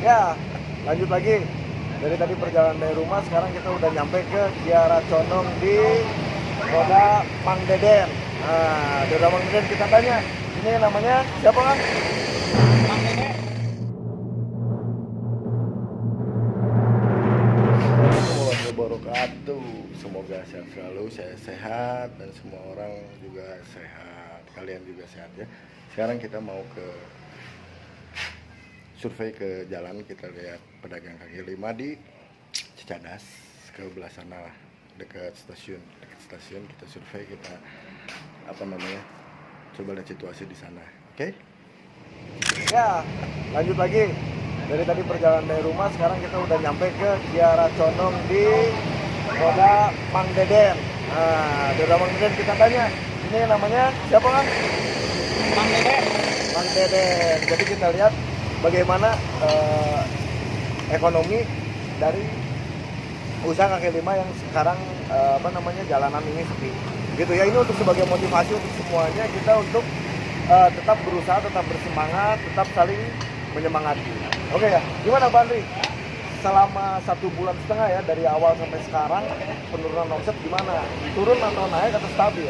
Ya, lanjut lagi. Dari tadi perjalanan dari rumah, sekarang kita udah nyampe ke Kiara Condong di Roda Mang Deden. Nah, di Roda Mang Deden kita tanya, ini namanya siapa kan? Mang Dede. Assalamualaikum wabarakatuh. Semoga sehat selalu, saya sehat dan semua orang juga sehat. Kalian juga sehat ya. Sekarang kita mau ke survei ke jalan, kita lihat pedagang kaki lima di Cicadas ke belah sana lah, dekat stasiun kita survei, kita coba lihat situasi di sana. Oke? Ya, lanjut lagi. Dari tadi perjalanan dari rumah, sekarang kita udah nyampe ke Kiara Condong di Roda Mang Deden. Nah, di Roda Mang Deden kita tanya, ini namanya siapa kan? Mang Dede. Mang Deden. Jadi kita lihat bagaimana ekonomi dari usaha kaki lima yang sekarang jalanan ini sepi. Gitu ya, ini untuk sebagai motivasi untuk semuanya kita untuk tetap berusaha, tetap bersemangat, tetap saling menyemangati. Oke ya, gimana Pak Andri? Selama 1,5 bulan ya dari awal sampai sekarang penurunan omset gimana? Turun atau naik atau stabil?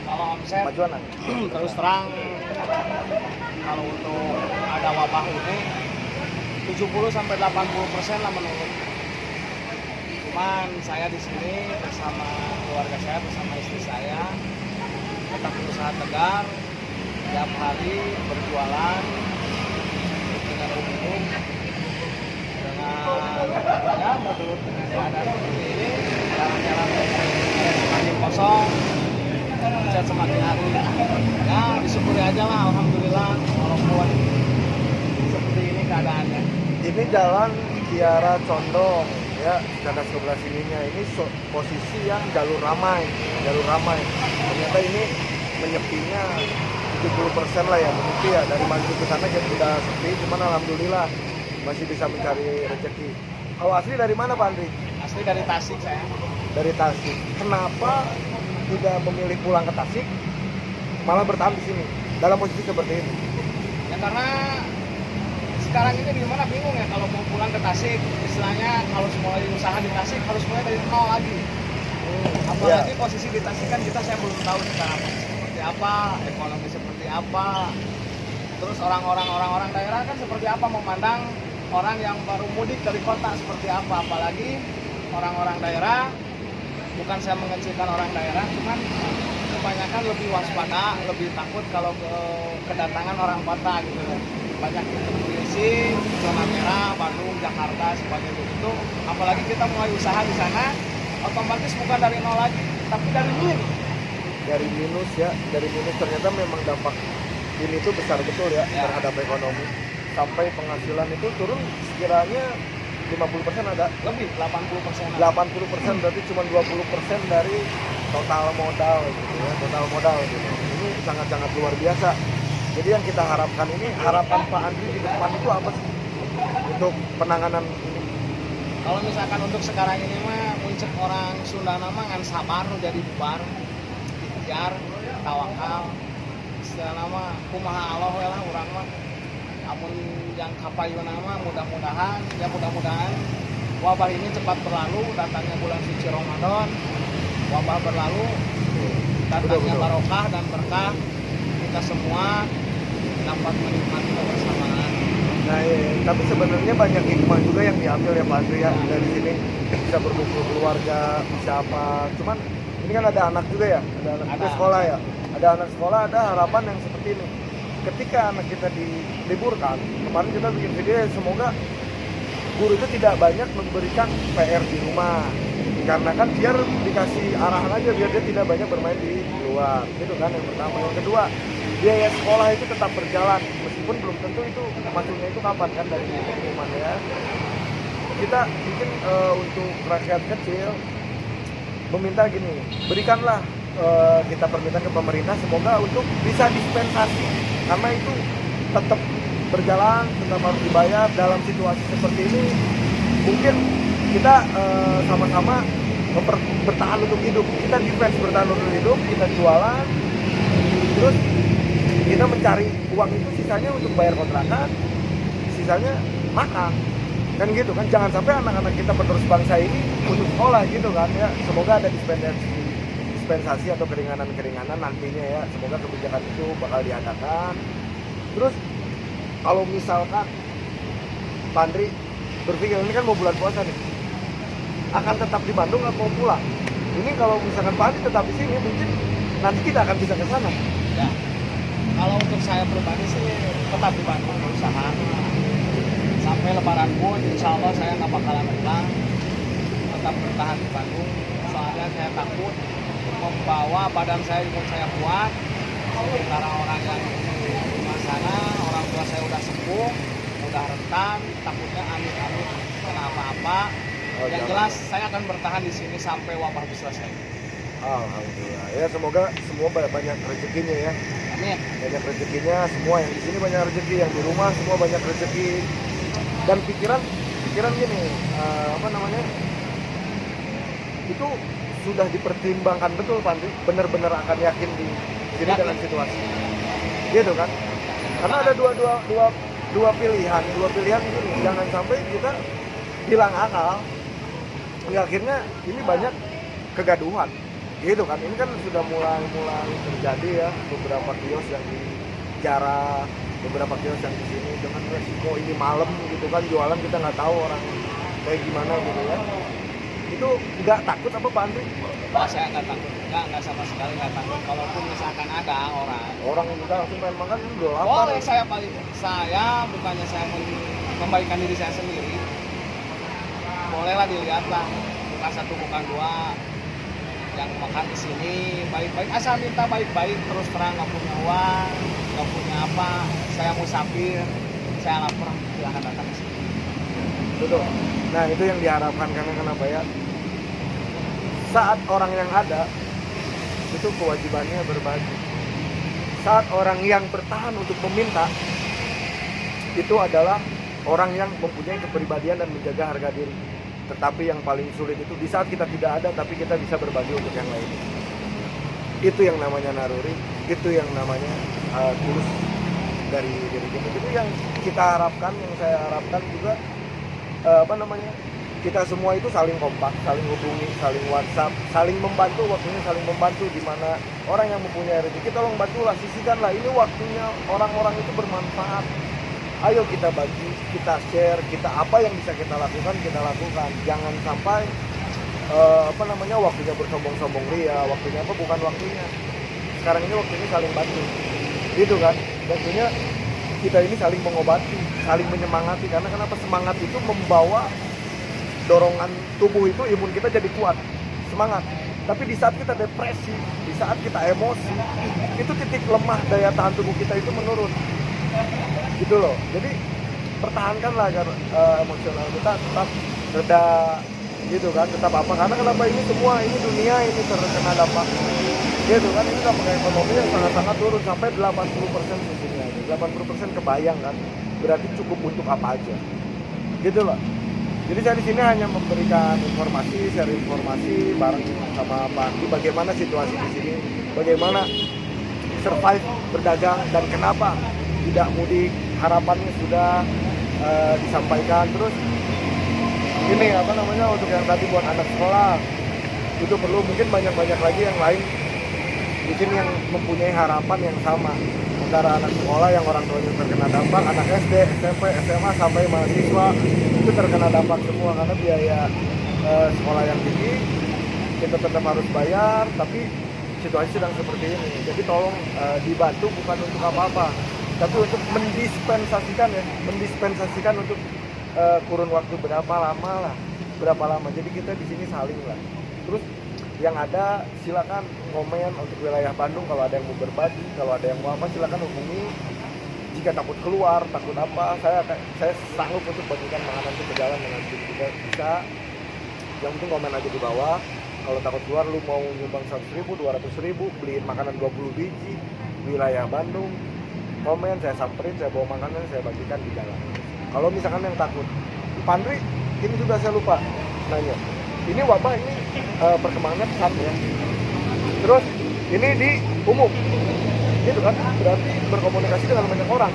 Kalau omset Majuan? terus terang, kalau untuk ada wabah ini 70-80% lah menurun. Cuman saya di sini bersama keluarga saya, bersama istri saya tetap berusaha tegar, tiap hari berjualan dengan umum, dengan ya menurut keadaan seperti ini, jalan-jalan semakin kosong, omset semakin hari. Ya disyukuri aja lah, alhamdulillah, walaupun seperti ini keadaannya. Ini jalan Kiara Condong ya, Cicadas sebelah sininya ini posisi yang jalur ramai. Ternyata ini menyepinya 70% lah ya, menyepi ya. Dari maju ke sana jadi udah sepi, cuman alhamdulillah masih bisa mencari rezeki. Kalau asli dari mana Pak Andri? Asli dari Tasik saya. Dari Tasik. Kenapa tidak memilih pulang ke Tasik, malah bertahan di sini dalam posisi seperti ini? Ya karena sekarang ini gimana, bingung ya kalau mau pulang ke Tasik, istilahnya kalau mulai usaha di Tasik harus mulai dari nol lagi. Apalagi posisi di Tasik kan saya belum tahu sekarang seperti apa, ekonomi seperti apa. Terus orang daerah kan seperti apa memandang orang yang baru mudik dari kota seperti apa, apalagi orang-orang daerah, bukan saya mengecilkan orang daerah, cuman kebanyakan lebih waspada, lebih takut kalau kedatangan orang kota gitu. Banyak intervensi, zona merah, Bandung, Jakarta, sebagainya itu. Apalagi kita mulai usaha di sana, otomatis bukan dari nol lagi, tapi dari minus. Dari minus ya, dari minus ternyata memang dampak ini tuh besar betul ya, terhadap ekonomi. Sampai penghasilan itu turun sekiranya 50% ada. Lebih, 80%. 80% berarti cuma 20% dari total modal gitu ya, Ini sangat-sangat luar biasa. Jadi yang kita harapkan ini, harapan Pak Andri di depan itu apa sih untuk penanganan ini? Kalau misalkan untuk sekarang ini mah muncul orang Sunda nama ngan sabar jadi bubar, dikejar, tawakal. Istilah nama kumaha Allah we lah urang mah. Amun yang kapayun nama mudah-mudahan wabah ini cepat berlalu, datangnya bulan suci Ramadan, wabah berlalu, datangnya barokah dan berkah, kita semua dapat menikmati kebersamaan. Nah, tapi sebenarnya banyak hikmah juga yang diambil ya Pak Andri ya, dari sini bisa berkumpul keluarga, bisa apa. Cuman ini kan ada anak juga ya, ada anak juga sekolah ya. Ada anak sekolah, ada harapan yang seperti ini. Ketika anak kita diliburkan, kemarin kita bikin video ya, semoga guru itu tidak banyak memberikan PR di rumah. Karena kan biar dikasih arahan aja, biar dia tidak banyak bermain di luar. Itu kan yang pertama. Yang kedua, biaya sekolah itu tetap berjalan, meskipun belum tentu itu masuknya itu kapan kan dari pengumuman ya. Kita bikin untuk rakyat kecil meminta gini, berikanlah kita permintaan ke pemerintah semoga untuk bisa dispensasi, karena itu tetap berjalan, tetap harus dibayar dalam situasi seperti ini. Mungkin kita sama-sama bertahan untuk hidup, kita defense bertahan untuk hidup, kita jualan, terus kita mencari uang itu sisanya untuk bayar kontrakan, sisanya makan. Kan gitu kan, jangan sampai anak-anak kita penerus bangsa ini putus sekolah gitu kan ya. Semoga ada dispensasi atau keringanan-keringanan nantinya ya. Semoga kebijakan itu bakal diadakan. Terus kalau misalkan Pak Andri berpikir ini kan mau bulan puasa nih, akan tetap di Bandung atau mau pulang? Ini kalau misalkan Pak Andri tetap di sini, mungkin nanti kita akan bisa ke sana. Ya, kalau untuk saya pribadi sih tetap di Bandung berusaha sampai Lebaran pun, insya Allah saya nggak bakalan pulang, tetap bertahan di Bandung. Soalnya saya takut membawa badan saya, imun saya kuat, sementara orang yang di rumah sana, orang tua saya udah sepuh, udah rentan, takutnya amit-amit kena apa-apa. Oh, Yang jangan. jelas saya akan bertahan di sini sampai wabah itu selesai. Alhamdulillah ya, semoga semua banyak rezekinya ya. Amin. Banyak rezekinya, semua yang di sini banyak rezeki, yang di rumah semua banyak rezeki. Dan pikiran gini, apa namanya, itu sudah dipertimbangkan betul Pak Andri, benar-benar akan yakin di sini Yakin. dengan situasi gitu kan. Karena ada dua pilihan gini, jangan sampai kita hilang akal ya, akhirnya ini banyak kegaduhan gitu kan. Ini kan sudah mulai terjadi ya, beberapa kios yang dijarah, beberapa kios yang di sini dengan resiko ini malam gitu kan, jualan kita nggak tahu orang kayak gimana gitu ya. Itu nggak takut apa Pak Andri? Wah, saya nggak takut, nggak sama sekali nggak takut. Kalaupun misalkan ada Orang yang kita langsung pengen makan ini udah lapar. boleh saya bukannya saya membaikan diri saya sendiri, bolehlah dilihat lah, bukan satu bukan dua yang makan di sini baik-baik, asal minta baik-baik, terus terang nggak punya uang, nggak punya apa, saya musafir, saya lapar, silahkan datang ke sini. Betul. Nah itu yang diharapkan, karena kenapa ya? Saat orang yang ada itu kewajibannya berbagi. Saat orang yang bertahan untuk meminta, itu adalah orang yang mempunyai kepribadian dan menjaga harga diri. Tetapi yang paling sulit itu di saat kita tidak ada, tapi kita bisa berbagi untuk yang lain. Itu yang namanya naruri, itu yang namanya tulus dari diri kita. Itu yang kita harapkan, yang saya harapkan juga, kita semua itu saling kompak, saling hubungi, saling WhatsApp, saling membantu. Waktunya saling membantu, di mana orang yang mempunyai rezeki tolong bantulah, sisihkanlah. Ini waktunya orang-orang itu bermanfaat. Ayo kita bagi, kita share, kita apa yang bisa kita lakukan, kita lakukan. Jangan sampai waktunya bersombong-sombong ria, waktunya apa, bukan waktunya. Sekarang ini waktunya saling bantu, gitu kan. Waktunya kita ini saling mengobati, saling menyemangati. Karena kenapa? Semangat itu membawa dorongan tubuh itu, imun kita jadi kuat, semangat. Tapi di saat kita depresi, di saat kita emosi, itu titik lemah daya tahan tubuh kita itu menurun, gitu loh. Jadi pertahankanlah agar emosional kita tetap reda, gitu kan, tetap apa. Karena kenapa? Ini semua, ini dunia ini terkena dampak, gitu kan. Ini dampak ekonomi yang sangat-sangat turun sampai 80% di sini aja. 80% kebayang kan, berarti cukup untuk apa aja, gitu loh. Jadi saya di sini hanya memberikan informasi, share informasi bareng sama Pak Andi bagaimana situasi di sini, bagaimana survive berdagang dan kenapa tidak mudik. Harapannya sudah disampaikan. Terus ini untuk yang tadi buat anak sekolah itu perlu, mungkin banyak lagi yang lain di sini yang mempunyai harapan yang sama. Antara anak sekolah yang orang tuanya terkena dampak, anak SD, SMP, SMA sampai mahasiswa itu terkena dampak semua karena biaya sekolah yang tinggi. Kita tetap harus bayar, tapi situasi sedang seperti ini. Jadi tolong dibantu, bukan untuk apa-apa, tapi untuk mendispensasikan untuk kurun waktu berapa lama. Jadi kita di sini saling lah. Terus yang ada silakan komen untuk wilayah Bandung, kalau ada yang mau berbagi, kalau ada yang mau apa silakan hubungi. Jika takut keluar, takut apa, saya sanggup untuk bagikan makanan itu ke jalan dengan kita bisa. Yang penting komen aja di bawah. Kalau takut keluar, lu mau nyumbang 100.000, 200.000, beliin makanan 20 biji wilayah Bandung, komen, saya samperin, saya bawa makanan, saya bagikan di jalan. Kalau misalkan yang takut, Pak Andri, ini juga saya lupa nanya. Ini wabah ini perkembangannya pesat ya. Terus ini di umum, gitu kan? Berarti berkomunikasi dengan banyak orang.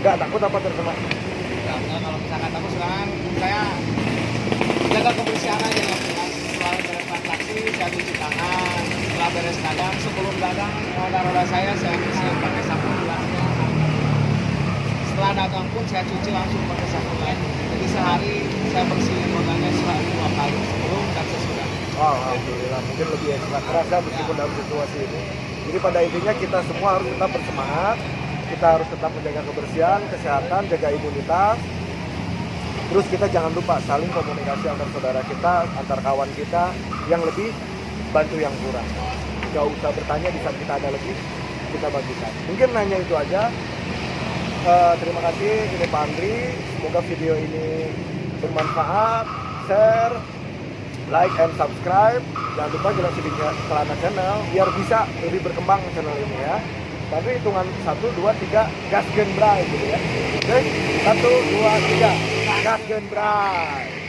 Nggak takut apa terkena? Kalau misalkan saya cuci langsung pakai sabun. Jadi sehari saya bersihin rodanya sehari 2 kali sebelum dan sesudah. Oh, alhamdulillah, mungkin lebih ekstra kerasa meskipun dalam situasi ini. Jadi pada intinya kita semua harus tetap bersemangat, kita harus tetap menjaga kebersihan, kesehatan, jaga imunitas. Terus kita jangan lupa saling komunikasi antar saudara kita, antar kawan kita yang lebih bantu yang kurang. Gak usah bertanya, di saat kita ada lebih, kita bagikan. Mungkin nanya itu aja. Terima kasih, ini Pak Andri. Semoga video ini bermanfaat. Share, like, and subscribe. Jangan lupa jelasin di Celana Channel biar bisa lebih berkembang channel ini ya. Tapi hitungan 1, 2, 3, gaskeun bray gitu ya. Oke, 1, 2, 3, gaskeun bray.